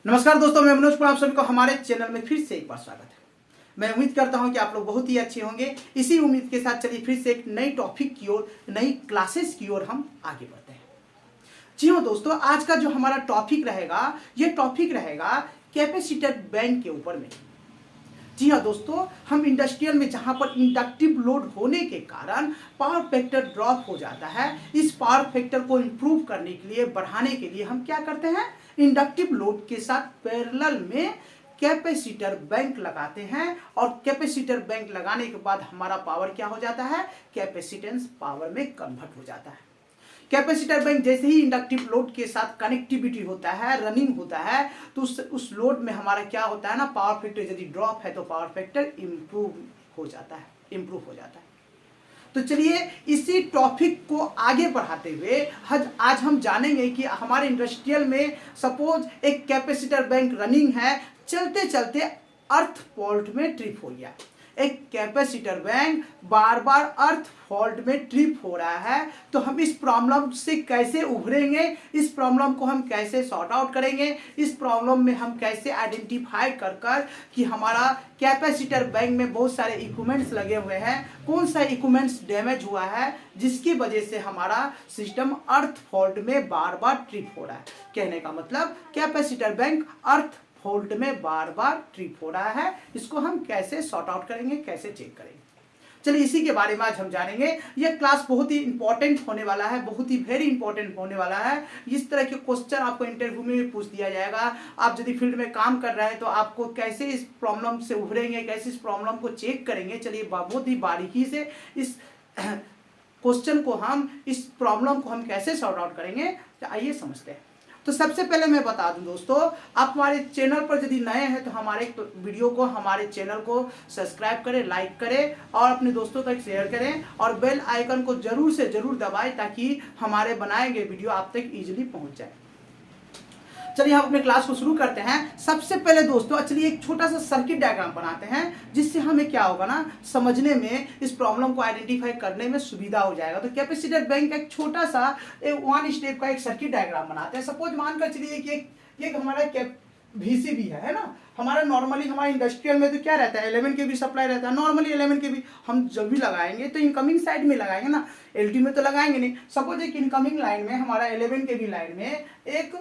नमस्कार दोस्तों, मैं मनोज कुमार आप सभी को हमारे चैनल में फिर से एक बार स्वागत है। मैं उम्मीद करता हूं कि आप लोग बहुत ही अच्छे होंगे। इसी उम्मीद के साथ चलिए फिर से एक नई टॉपिक की ओर, नई क्लासेस की ओर हम आगे बढ़ते हैं। जी हाँ दोस्तों, आज का जो हमारा टॉपिक रहेगा, ये टॉपिक रहेगा कैपेसिटर बैंक के ऊपर में। जी हाँ दोस्तों, हम इंडस्ट्रियल में जहाँ पर इंडक्टिव लोड होने के कारण पावर फैक्टर ड्रॉप हो जाता है, इस पावर फैक्टर को इम्प्रूव करने के लिए, बढ़ाने के लिए हम क्या करते हैं, इंडक्टिव लोड के साथ पैरेलल में कैपेसिटर बैंक लगाते हैं। और कैपेसिटर बैंक लगाने के बाद हमारा पावर क्या हो जाता है, कैपेसिटेंस पावर में कन्वर्ट हो जाता है। कैपेसिटर बैंक जैसे ही इंडक्टिव लोड के साथ कनेक्टिविटी होता है, रनिंग होता है, तो उस लोड में हमारा क्या होता है ना, पावर फैक्टर यदि ड्रॉप है तो पावर फैक्टर इम्प्रूव हो जाता है। तो चलिए इसी टॉपिक को आगे बढ़ाते हुए आज हम जानेंगे कि हमारे इंडस्ट्रियल में सपोज एक कैपेसिटर बैंक रनिंग है, चलते चलते अर्थ फॉल्ट में ट्रिप हो गया। एक कैपेसिटर बैंक बार बार अर्थ फॉल्ट में ट्रिप हो रहा है, तो हम इस प्रॉब्लम से कैसे उभरेंगे, इस प्रॉब्लम को हम कैसे सॉर्ट आउट करेंगे, इस प्रॉब्लम में हम कैसे आइडेंटिफाई कर कि हमारा कैपेसिटर बैंक में बहुत सारे इक्विपमेंट्स लगे हुए हैं, कौन सा इक्विपमेंट्स डैमेज हुआ है जिसकी वजह से हमारा सिस्टम अर्थ फॉल्ट में बार बार ट्रिप हो रहा है। कहने का मतलब कैपेसिटर बैंक अर्थ फॉल्ट में बार बार ट्रिप हो रहा है, इसको हम कैसे सॉर्ट आउट करेंगे, कैसे चेक करेंगे। चलिए इसी के बारे में आज हम जानेंगे। यह क्लास बहुत ही इंपॉर्टेंट होने वाला है, बहुत ही वेरी इंपॉर्टेंट होने वाला है। इस तरह के क्वेश्चन आपको इंटरव्यू में पूछ दिया जाएगा। आप यदि फील्ड में काम कर रहे हैं तो आपको कैसे इस प्रॉब्लम से उभरेंगे, कैसे इस प्रॉब्लम को चेक करेंगे। चलिए बहुत ही बारीकी से इस क्वेश्चन को हम, इस प्रॉब्लम को हम कैसे सॉर्ट आउट करेंगे, तो आइए समझते हैं। तो सबसे पहले मैं बता दूं दोस्तों, आप हमारे चैनल पर यदि नए हैं तो हमारे वीडियो को, हमारे चैनल को सब्सक्राइब करें, लाइक करें और अपने दोस्तों तक शेयर करें और बेल आइकन को जरूर से जरूर दबाएं ताकि हमारे बनाए गए वीडियो आप तक इजीली पहुंच जाए। चलिए हम अपने क्लास को शुरू करते हैं। सबसे पहले दोस्तों चलिए एक छोटा सा सर्किट डायग्राम बनाते हैं, जिससे हमें क्या होगा ना, समझने में, इस प्रॉब्लम को आइडेंटिफाई करने में सुविधा हो जाएगा। तो कैपेसिटर बैंक का एक छोटा सा वन स्टेप का एक सर्किट डायग्राम बनाते हैं। सपोज मानकर चलिए कि एक हमारा VCB है ना। हमारा नॉर्मली हमारे इंडस्ट्रियल में तो क्या रहता है, 11 kV सप्लाई रहता है। नॉर्मली 11 kV हम जब भी लगाएंगे तो इनकमिंग साइड में लगाएंगे ना, LT में तो लगाएंगे नहीं। सपोज एक इनकमिंग लाइन में, हमारा 11 kV लाइन में एक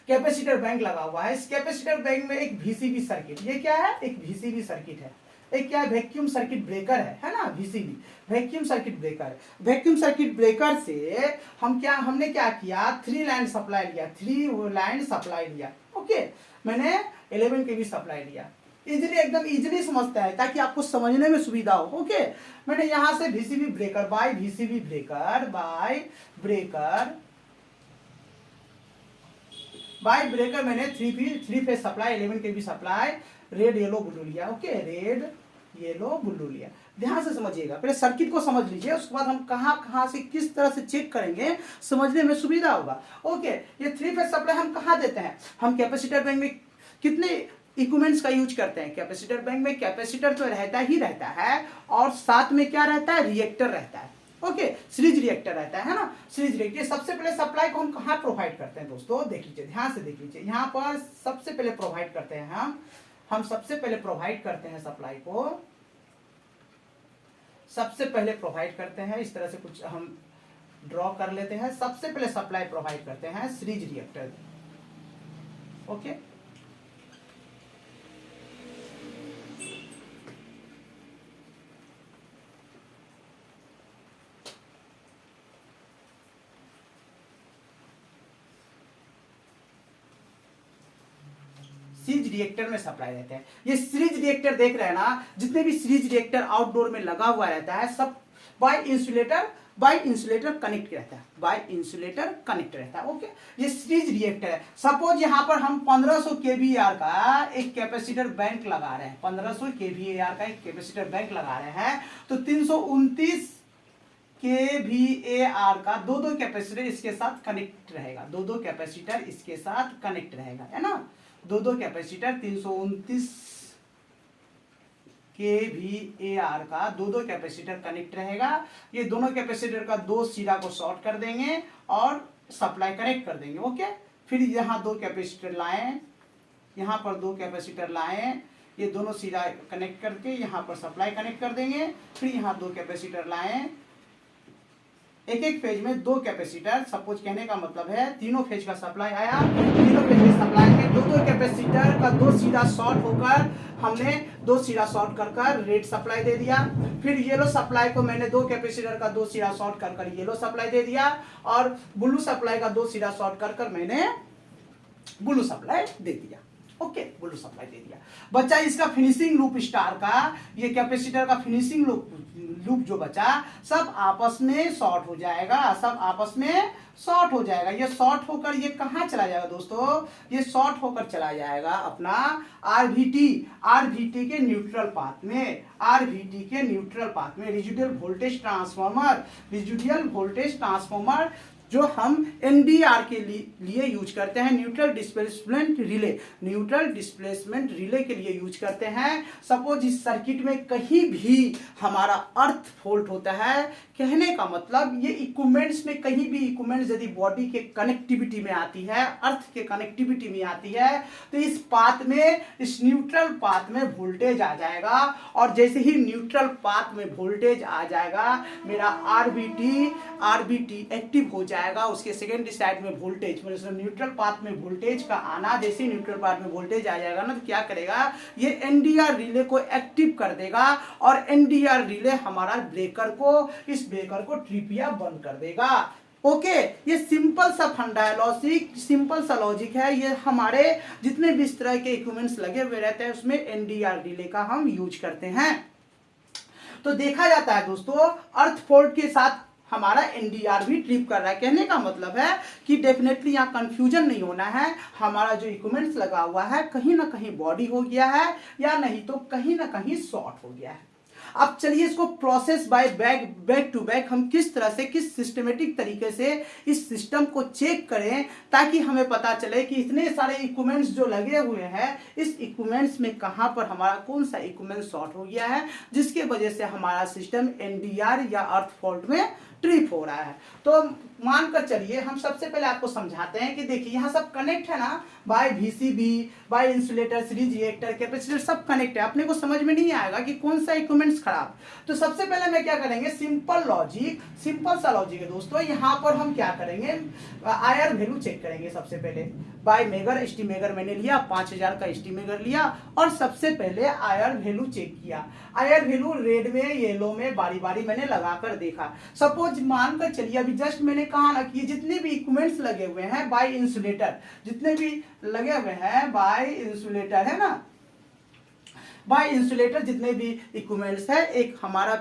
कैपेसिटर बैंक लगा हुआ है। इस कैपेसिटर बैंक में एक VCB सर्किट, ये क्या है, एक VCB सर्किट है। एक क्या है, वैक्यूम सर्किट ब्रेकर है ना, VCB vacuum circuit breaker. Vacuum circuit breaker से हमने क्या किया, 3 लाइन सप्लाई लिया। ओके, मैंने 11 kV सप्लाई लिया। इजीली, एकदम इजीली समझता है ताकि आपको समझने में सुविधा हो। ओके, मैंने यहां से VCB breaker by VCB breaker by breaker मैंने 3 phase supply, 11 kV supply, red yellow blue लिया। ओके, रेड येलो ब्लू लिया। ध्यान से समझिएगा, पहले सर्किट को समझ लीजिए, उसके बाद हम कहां से किस तरह से चेक करेंगे, समझने में सुविधा होगा। ओके, ये 3 फेज सप्लाई हम कहां देते हैं, हम कैपेसिटर बैंक में कितने इक्विपमेंट्स का यूज करते हैं। कैपेसिटर बैंक में कैपेसिटर तो रहता ही रहता है और साथ में क्या रहता है, रिएक्टर रहता है। ओके, सीरीज रिएक्टर रहता है ना, सीरीज रिएक्टर। सबसे पहले सप्लाई को हम कहां प्रोवाइड करते हैं दोस्तों, देख लीजिए, ध्यान से देख लीजिए। यहाँ पर सबसे पहले प्रोवाइड करते हैं हम सबसे पहले प्रोवाइड करते हैं सप्लाई को, सबसे पहले प्रोवाइड करते हैं, इस तरह से कुछ हम ड्रॉ कर लेते हैं। सबसे पहले सप्लाई प्रोवाइड करते हैं series reactor. Okay, series reactor में सप्लाई रहते हैं। ये सीरीज रिएक्टर देख रहे हैं ना, जितने भी सीरीज रिएक्टर आउटडोर में लगा हुआ रहता है, सब बाय इंसुलेटर कनेक्ट रहता है, बाय इंसुलेटर कनेक्ट रहता है। ओके, ये सीरीज रिएक्टर है। सपोज यहां पर हम 1500 kVAR का एक कैपेसिटर बैंक लगा रहे हैं, 1500 kVAR का एक कैपेसिटर बैंक लगा रहे हैं, तो 329 kVAR का दो कैपेसिटर इसके साथ कनेक्ट रहेगा, दो कैपेसिटर इसके साथ कनेक्ट रहेगा, है ना। दो कैपेसिटर 329 kVAR का दो कैपेसिटर कनेक्ट रहेगा। ये दोनों कैपेसिटर का 2 सिरा को शॉर्ट कर देंगे और सप्लाई कनेक्ट कर देंगे। ओके, फिर यहाँ 2 कैपेसिटर लाएं, यहाँ पर 2 कैपेसिटर लाएं, ये दोनों सीधा कनेक्ट करके यहाँ पर सप्लाई कनेक्ट कर देंगे। फिर यहाँ 2 कैपेसिटर लाएं, एक एक फेज में 2 कैपेसिटर, सपोज कहने का मतलब है तीनों फेज का सप्लाई आया, तीनों फेज के सप्लाई में 2 कैपेसिटर का 2 सीधा शॉर्ट होकर हमने 2 सीधा शॉर्ट कर रेड सप्लाई दे दिया। फिर येलो सप्लाई को मैंने 2 कैपेसिटर का 2 सीधा शॉर्ट कर येलो सप्लाई दे दिया, और ब्लू सप्लाई का 2 सीधा शॉर्ट कर मैंने ब्लू सप्लाई दे दिया। ओके, ब्लू सप्लाई दे दिया। बचा इसका फिनिशिंग लूप स्टार का, ये कैपेसिटर का फिनिशिंग लूप जो बचा सब आपस में शॉर्ट हो जाएगा, सब आपस में शॉर्ट हो जाएगा। ये शॉर्ट होकर ये कहाँ चला जाएगा दोस्तों, ये शॉर्ट होकर चला जाएगा अपना आरवीटी के न्यूट्रल पाथ में, आरवीटी के न्यूट्रल पाथ में, रेजिडुअल वोल्टेज ट्रांसफॉर्मर जो हम एनडीआर के लिए यूज करते हैं, न्यूट्रल डिस्प्लेसमेंट रिले के लिए यूज करते हैं। सपोज इस सर्किट में कहीं भी हमारा अर्थ फॉल्ट होता है, कहने का मतलब ये इक्विपमेंट्स में कहीं भी इक्विपमेंट्स यदि बॉडी के कनेक्टिविटी में आती है, अर्थ के कनेक्टिविटी में आती है, तो इस पाथ में, इस न्यूट्रल पाथ में वोल्टेज आ जाएगा, और जैसे ही न्यूट्रल पाथ में वोल्टेज आ जाएगा मेरा आरबीटी एक्टिव हो जाएगा। उसके सेकेंडरी साइड में वोल्टेज, मतलब न्यूट्रल पाथ में वोल्टेज का आना, जैसे ही न्यूट्रल पाथ में वोल्टेज आ जाएगा ना, तो क्या करेगा ये एनडीआर रिले को एक्टिव कर देगा, और एनडीआर रिले हमारा ब्रेकर को, इस ब्रेकर को ट्रिप या बंद कर देगा। ओके, ये सिंपल सा फंडालॉजिक, सिंपल सा लॉजिक है। ये हमारे जितने भी इस तरह के इक्विपमेंट्स लगे हुए रहते हैं उसमें एनडीआर रिले का हम यूज करते हैं। तो देखा जाता है दोस्तों अर्थ फॉल्ट के साथ हमारा एनडीआर भी ट्रिप कर रहा है। कहने का मतलब है कि डेफिनेटली यहाँ कंफ्यूजन नहीं होना है, हमारा जो इक्विपमेंट्स लगा हुआ है कहीं ना कहीं बॉडी हो गया है, या नहीं तो कहीं ना कहीं शॉर्ट हो गया है। अब चलिए इसको process by back to back हम किस तरह से, किस सिस्टमेटिक तरीके से इस सिस्टम को चेक करें, ताकि हमें पता चले कि इतने सारे इक्विपमेंट्स जो लगे हुए हैं, इस इक्विपमेंट्स में कहां पर हमारा कौन सा इक्विपमेंट शॉर्ट हो गया है, जिसके वजह से हमारा सिस्टम एनडीआर या अर्थ फॉल्ट में ट्रिप हो रहा है। तो मानकर चलिए हम सबसे पहले आपको समझाते हैं कि देखिए यहाँ सब कनेक्ट है ना, by VCB, by insulator, series reactor, capacitor सब कनेक्ट है। अपने को समझ में नहीं आएगा कि कौन सा इक्विपमेंट्स खराब। तो सबसे पहले मैं क्या करेंगे, सिंपल सा लॉजिक है दोस्तों। यहाँ पर हम क्या करेंगे, आईआर वैल्यू चेक करेंगे। सबसे पहले बाय मेगर, एस्टीमेगर मैंने लिया, 5000 का एस्टीमेगर लिया, और सबसे पहले आईआर वैल्यू चेक किया। आईआर वैल्यू रेड में, येलो में बारी बारी मैंने लगाकर देखा। सपोज मानकर चलिए अभी जस्ट मैंने कहा ना कि जितने भी इक्विपमेंट्स लगे हुए हैं बाय इंसुलेटर, जितने भी लगे हुए हैं बाय इंसुलेटर है ना, बाय इंसुलेटर जितने भी इक्विपमेंट्स है, एक हमारा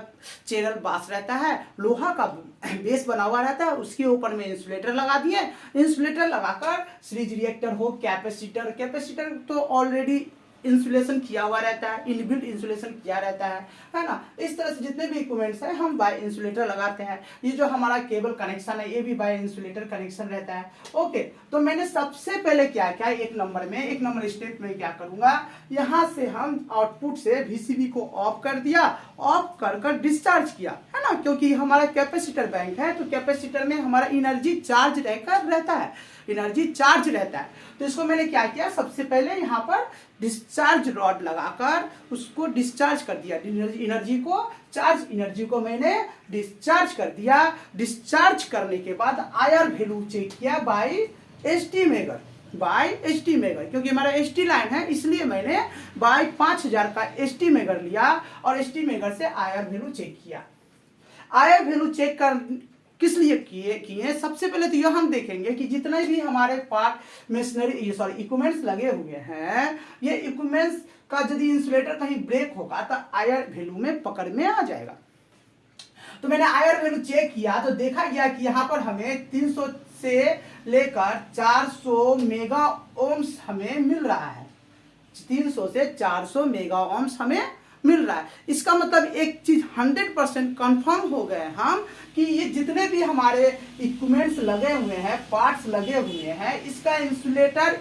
चैनल बास रहता है, लोहा का बेस बना हुआ रहता है, उसके ऊपर में इंसुलेटर लगा दिए। इंसुलेटर लगाकर सीरीज रिएक्टर हो, कैपेसिटर तो ऑलरेडी इंसुलेशन किया हुआ रहता है, इनबिल्ट इंसुलेशन किया रहता है ना। इस तरह से जितने भी इक्विपमेंट्स हैं हम बाय इंसुलेटर लगाते हैं। ये जो हमारा केबल कनेक्शन है ये भी बाय इंसुलेटर कनेक्शन रहता है। ओके, तो मैंने सबसे पहले क्या किया, एक नंबर स्टेप में क्या करूंगा, यहाँ से हम आउटपुट से वीसीबी को ऑफ कर दिया, ऑफ कर डिस्चार्ज किया, है ना, क्योंकि हमारा कैपेसिटर बैंक है, तो कैपेसिटर में हमारा एनर्जी चार्ज रहता है, एनर्जी चार्ज रहता है। तो इसको मैंने क्या किया, सबसे पहले यहाँ पर डिस्चार्ज रॉड लगाकर उसको डिस्चार्ज कर दिया, एनर्जी को मैंने डिस्चार्ज कर दिया। डिस्चार्ज करने के बाद आईआर वैल्यू चेक किया बाय एस्टीमेगर, क्योंकि हमारा एसटी लाइन है इसलिए मैंने बाय 5000 का एस्टीमेगर लिया और एस्टीमेगर से आईआर वैल्यू चेक किया। आईआर वैल्यू चेक कर किस लिए किए, सबसे पहले तो यह हम देखेंगे कि जितने भी हमारे पार्ट इक्विपमेंट्स लगे हुए हैं, ये इक्विपमेंट्स का यदि इंसुलेटर कहीं ब्रेक होगा तो आईआर वैल्यू में पकड़ में आ जाएगा। तो मैंने आईआर वैल्यू चेक किया तो देखा गया कि यहाँ पर हमें 300 से लेकर 400 मेगा ओम्स हमें मिल रहा है, 300 से 400 मेगा ओम्स हमें मिल रहा है। इसका मतलब एक चीज 100% कंफर्म हो गए हम कि ये जितने भी हमारे इक्विपमेंट्स लगे हुए हैं, पार्ट्स लगे हुए हैं, इसका इंसुलेटर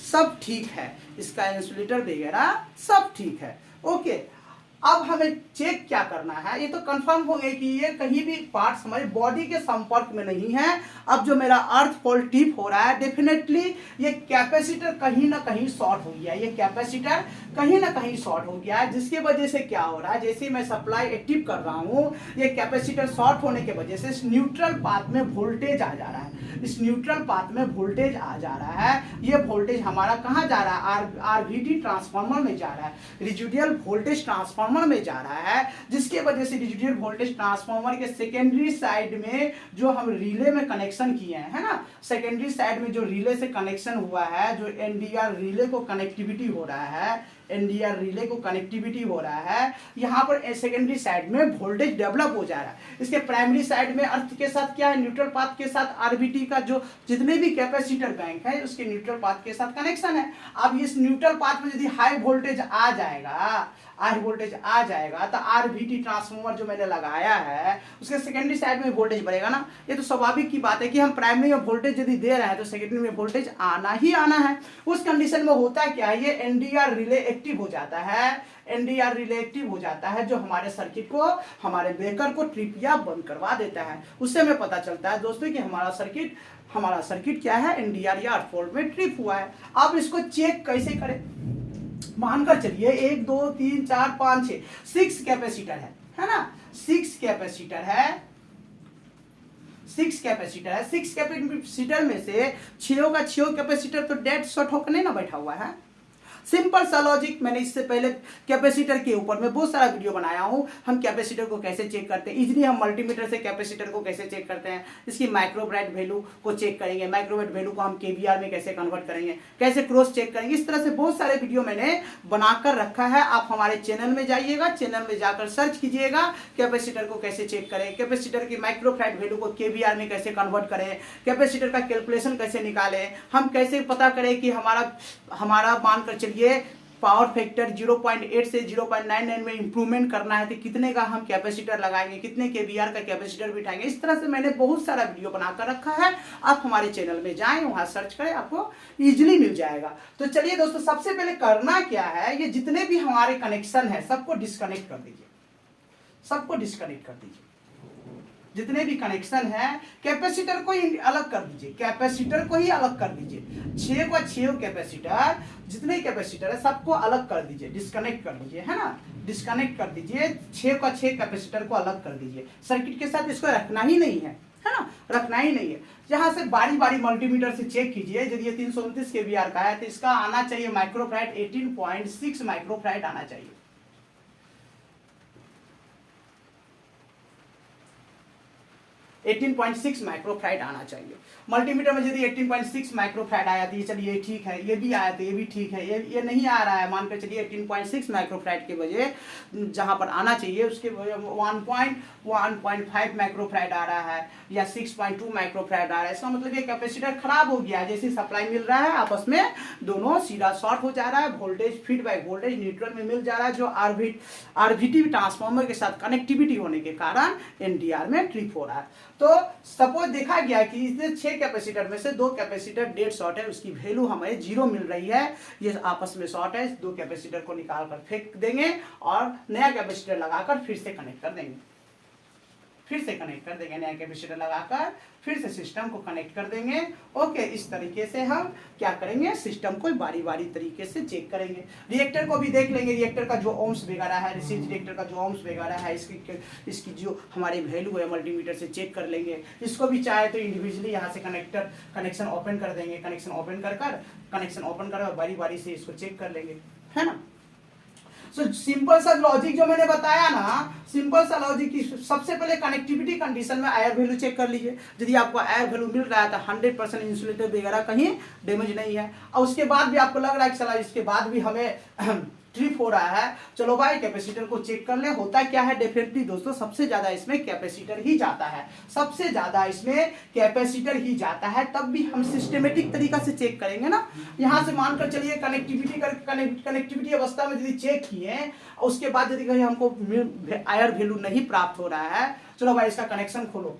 सब ठीक है, इसका इंसुलेटर वगैरह सब ठीक है। ओके, अब हमें चेक क्या करना है, ये तो कंफर्म हो गया कि ये कहीं भी पार्ट्स हमारे बॉडी के संपर्क में नहीं है। अब जो मेरा अर्थ पोल टिप हो रहा है, डेफिनेटली ये कैपेसिटर कहीं ना कहीं शॉर्ट हो गया, ये कैपेसिटर कहीं ना कहीं शॉर्ट हो गया है, जिसकी वजह से क्या हो रहा है, जैसे मैं सप्लाई एक्टिव कर रहा हूँ, ये कैपेसिटर शॉर्ट होने की वजह से इस न्यूट्रल पाथ में वोल्टेज आ जा रहा है, इस न्यूट्रल पाथ में वोल्टेज आ जा रहा है। ये वोल्टेज हमारा कहाँ जा रहा है, आरवीटी ट्रांसफार्मर में जा रहा है, रेजिडुअल वोल्टेज ट्रांसफार्मर में जा रहा है, जिसके वजह से रेजिडुअल वोल्टेज ट्रांसफार्मर के सेकेंडरी साइड में जो हम रिले में कनेक्शन किए हैं, है ना, सेकेंडरी साइड में जो रिले से कनेक्शन हुआ है, जो एनडीआर रिले को कनेक्टिविटी हो रहा है, एनडीआर रिले को कनेक्टिविटी हो रहा है, यहाँ पर सेकेंडरी साइड में वोल्टेज डेवलप हो जा रहा है। इसके प्राइमरी साइड में अर्थ के साथ क्या है, न्यूट्रल पाथ के साथ आरबीटी का जो जितने भी कैपेसिटर बैंक है उसके न्यूट्रल पाथ के साथ कनेक्शन है। अब इस न्यूट्रल पाथ में यदि हाई वोल्टेज आ जाएगा, हाई वोल्टेज आ जाएगा तो आरबीटी ट्रांसफार्मर जो मैंने लगाया है उसके सेकेंडरी साइड में वोल्टेज बढ़ेगा ना। ये तो स्वाभाविक की बात है कि हम प्राइमरी में वोल्टेज यदि दे रहे हैं तो सेकेंडरी में वोल्टेज आना ही आना है। उस कंडीशन में होता क्या है, ये एनडीआर रिले एक्टिव हो जाता है, एनडीआर रिले एक्टिव हो जाता है, जो हमारे सर्किट को, हमारे ब्रेकर को ट्रिप या बंद करवा देता है। उससे हमें पता चलता है दोस्तों कि हमारा सर्किट क्या है, एनडीआर या अर्थ फॉल्ट में ट्रिप हुआ है। अब इसको चेक कैसे करें, मानकर चलिए 1 2 3 4 5 6 6 कैपेसिटर है ना, 6 कैपेसिटर है, 6 कैपेसिटर में से 6 का 6 कैपेसिटर तो डेड शॉर्ट होकर नहीं ना बैठा हुआ है। सिंपल सा लॉजिक, मैंने इससे पहले कैपेसिटर के ऊपर में बहुत सारा वीडियो बनाया हूं, हम कैपेसिटर को कैसे चेक करते हैं, इजीली हम मल्टीमीटर से कैपेसिटर को कैसे चेक करते हैं, इसकी माइक्रोब्राइट वैल्यू को चेक करेंगे, माइक्रोब्राइट वैल्यू को हम केवीआर में कैसे कन्वर्ट करेंगे, कैसे क्रॉस चेक करेंगे, इस तरह से बहुत सारे वीडियो मैंने बनाकर रखा है। आप हमारे चैनल में जाइएगा, चैनल में जाकर सर्च कीजिएगा कैपेसिटर को कैसे चेक करें, कैपेसिटर की माइक्रोब्राइट वैल्यू को केवीआर में कैसे कन्वर्ट करें, कैपेसिटर का कैलकुलेशन कैसे निकालें, हम कैसे पता करें कि हमारा मानकर चलिए पावर फैक्टर 0.8 से 0.99 में इंप्रूवमेंट करना है तो कितने का हम कैपेसिटर लगाएंगे, कितने केवीआर का कैपेसिटर बिठाएंगे। इस तरह से मैंने बहुत सारा वीडियो बनाकर रखा है, आप हमारे चैनल में जाएं, वहां सर्च करें, आपको इजीली मिल जाएगा। तो चलिए दोस्तों, सबसे पहले करना क्या है, ये जितने भी हमारे कनेक्शन है सबको डिस्कनेक्ट कर दीजिए, सबको डिस्कनेक्ट कर दीजिए, जितने भी कनेक्शन है कैपेसिटर को ही अलग कर दीजिए, कैपेसिटर को ही अलग कर दीजिए, 6 का 6 कैपेसिटर, जितने कैपेसिटर है सबको अलग कर दीजिए, डिस्कनेक्ट कर दीजिए, है ना, डिस्कनेक्ट कर दीजिए, 6 का 6 कैपेसिटर को अलग कर दीजिए। सर्किट के साथ इसको रखना ही नहीं है ना, रखना ही नहीं है। यहाँ से बारी बारी मल्टीमीटर से चेक कीजिए, यदि ये 329 केवीआर का है तो इसका आना चाहिए माइक्रोफैराड 18.6 माइक्रोफैराड आना चाहिए, 18.6 माइक्रोफैराड आना चाहिए। मल्टीमीटर में यदि 18.6 माइक्रोफैराड आया तो ये चलिए ठीक है, ये भी आया तो ये भी ठीक है, ये नहीं आ रहा है, मानकर चलिए 18.6 माइक्रोफैराड के बजाय जहां पर आना चाहिए उसके 1.5 माइक्रोफैराड आ रहा है या 6.2 माइक्रोफैराड आ रहा है। इसका मतलब ये कैपेसिटर खराब हो गया है, जैसी सप्लाई मिल रहा है आपस में दोनों सीधा शॉर्ट हो जा रहा है, voltage feed by voltage neutral में मिल जा रहा है, जो आरवीटी ट्रांसफार्मर के साथ कनेक्टिविटी होने के कारण एनडीआर में ट्रिप हो रहा है। तो सपोज देखा गया कि इसमें 6 कैपेसिटर में से 2 कैपेसिटर डेड शॉर्ट है, उसकी वैल्यू हमें 0 मिल रही है, ये आपस में शॉर्ट है, 2 कैपेसिटर को निकाल कर फेंक देंगे और नया कैपेसिटर लगाकर फिर से कनेक्ट कर देंगे, फिर से कनेक्ट कर देंगे, नया कैपेसिटर लगाकर फिर से सिस्टम को कनेक्ट कर देंगे। ओके, इस तरीके से हम क्या करेंगे, सिस्टम को बारी बारी तरीके से चेक करेंगे। रिएक्टर को भी देख लेंगे, रिएक्टर का जो ओम्स वगैरह है, रिएक्टर का जो ओम्स वगैरह है, इसकी जो हमारी वैल्यू है मल्टीमीटर से चेक कर लेंगे। इसको भी चाहे तो इंडिविजुअली यहाँ से कनेक्शन ओपन कर देंगे, कनेक्शन ओपन कर बारी बारी से इसको चेक कर लेंगे, है ना। सिंपल सा लॉजिक जो मैंने बताया ना, सिंपल सा लॉजिक की सबसे पहले कनेक्टिविटी कंडीशन में आयर वैल्यू चेक कर लीजिए। यदि आपको आयर वैल्यू मिल रहा है तो 100% इंसुलेटर वगैरह कहीं डैमेज नहीं है, और उसके बाद भी आपको लग रहा है कि चला इसके बाद भी हमें ट्रिप हो रहा है, चलो भाई कैपेसिटर को चेक कर ले। होता क्या है डेफिनेटली दोस्तों, सबसे ज्यादा इसमें कैपेसिटर ही जाता है, सबसे ज्यादा इसमें कैपेसिटर ही जाता है, तब भी हम सिस्टमेटिक तरीका से चेक करेंगे ना। यहां से मानकर चलिए कनेक्टिविटी अवस्था में यदि चेक किए, उसके बाद यदि कहीं हमको आयर वैल्यू नहीं प्राप्त हो रहा है, चलो भाई इसका कनेक्शन खोलो,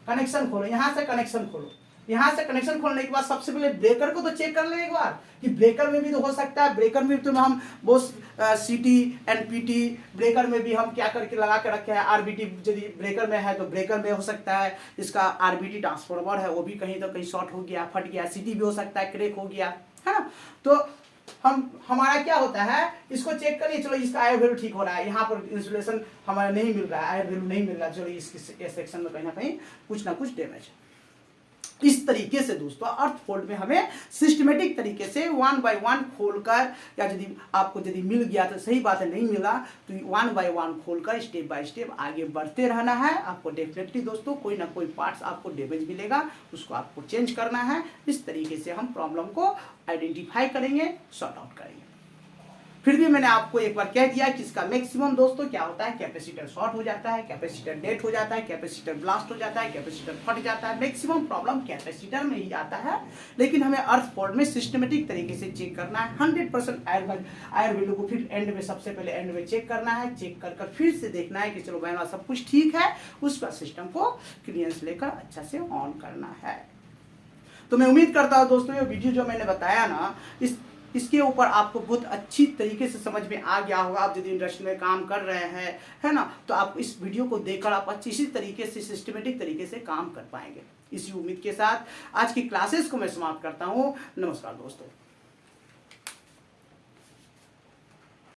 यहां से कनेक्शन खोलो, यहाँ से कनेक्शन खोलने के बाद सबसे पहले ब्रेकर को तो चेक कर लें एक बार कि ब्रेकर में भी तो हो सकता है। ब्रेकर में तो हम बोस सीटी एनपीटी ब्रेकर में भी हम क्या करके लगा के रखे हैं, आरबीटी यदि ब्रेकर में है तो ब्रेकर में हो सकता है इसका आरबीटी ट्रांसफार्मर है वो भी कहीं तो कहीं शॉर्ट हो गया, फट गया, सीटी भी हो सकता है क्रैक हो गया, है ना। तो हमारा क्या होता है, इसको चेक करिए, चलो इसका आयर वैल्यू ठीक हो रहा है, यहाँ पर इंसुलेशन हमारा नहीं मिल रहा है, आयर वैल्यू नहीं मिल रहा है, चलो इसके सेक्शन में कहीं ना कहीं कुछ ना कुछ डैमेज है। इस तरीके से दोस्तों अर्थ फोल्ड में हमें सिस्टमेटिक तरीके से 1 बाय 1 खोलकर, या यदि मिल गया तो सही बात है, नहीं मिला तो 1 बाय 1 खोलकर स्टेप बाय स्टेप आगे बढ़ते रहना है। आपको डेफिनेटली दोस्तों कोई ना कोई पार्ट्स आपको डैमेज मिलेगा, उसको आपको चेंज करना है। इस तरीके से हम प्रॉब्लम को आइडेंटिफाई करेंगे, सॉर्ट आउट करेंगे। फिर भी मैंने आपको एक बार कह दिया कि इसका मैक्सिमम दोस्तों क्या होता है, कैपेसिटर शॉर्ट हो जाता है, कैपेसिटर डेड हो जाता है, कैपेसिटर ब्लास्ट हो जाता है, कैपेसिटर फट जाता है। मैक्सिमम प्रॉब्लम कैपेसिटर में ही आता है, लेकिन हमें अर्थ फोल्ड में सिस्टमेटिक तरीके से चेक करना है। 100% आयर वैल्यू को फिर एंड में, सबसे पहले एंड में चेक करना है। चेक कर फिर से देखना है कि चलो भाई सब कुछ ठीक है, उसका सिस्टम को क्लियरेंस लेकर अच्छा से ऑन करना है। तो मैं उम्मीद करता हूँ दोस्तों ये वीडियो जो मैंने बताया ना, इसके ऊपर आपको बहुत अच्छी तरीके से समझ में आ गया होगा। आप यदि इंडस्ट्री में काम कर रहे हैं, है ना, तो आप इस वीडियो को देखकर आप अच्छी तरीके से सिस्टमेटिक तरीके से काम कर पाएंगे। इसी उम्मीद के साथ आज की क्लासेस को मैं समाप्त करता हूँ। नमस्कार दोस्तों।